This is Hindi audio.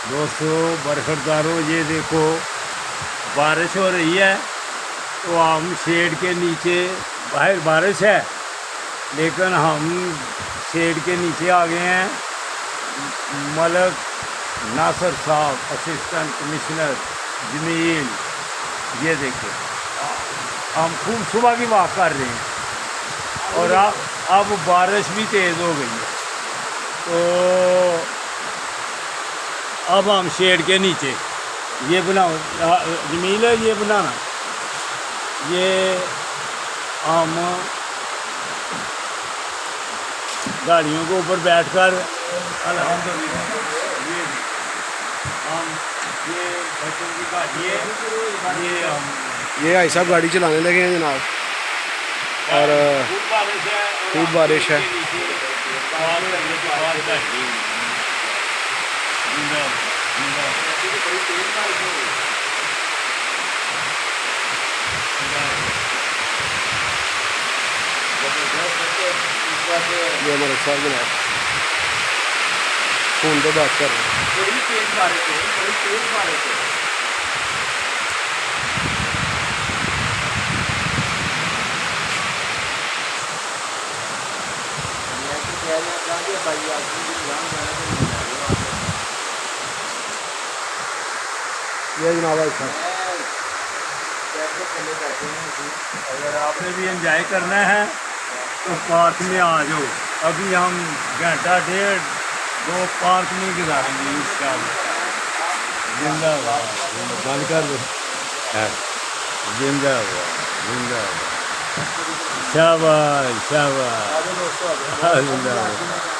दोस्तों बरखरदारों, ये देखो बारिश हो रही है तो हम शेड के नीचे, बाहर बारिश है लेकिन हम शेड के नीचे आ गए हैं। मलक नासिर साहब, असिस्टेंट कमिश्नर जमील, ये देखो हम खूब सुबह की वॉक कर रहे हैं और अब बारिश भी तेज़ हो गई है तो अब हम शेड के नीचे ये बनाओ जमील है, ये बनाना, ये हम गाड़ियों के ऊपर बैठकर अल्हम्दुलिल्लाह हम ये बच्चों की गाड़ी है, ये हम ये भाई साहब गाड़ी चलाने लगे हैं जनाब। और खूब बारिश है। ये हमारे साहब जनाब फोन पे बात कर रहे हैं। बड़ी तेज बारिश है, बड़ी तेज बारिश है। ये जनाब भाई साहब, अगर आपने भी एंजॉय करना है तो पार्क में आ जाओ। अभी हम घंटा डेढ़ दो पार्क में गुजारेंगे इंशाअल्लाह। जिंदाबाद, बंद कर दो। जिंदाबाद जिंदाबाद, शाबाश शाबाश, जिंदाबाद।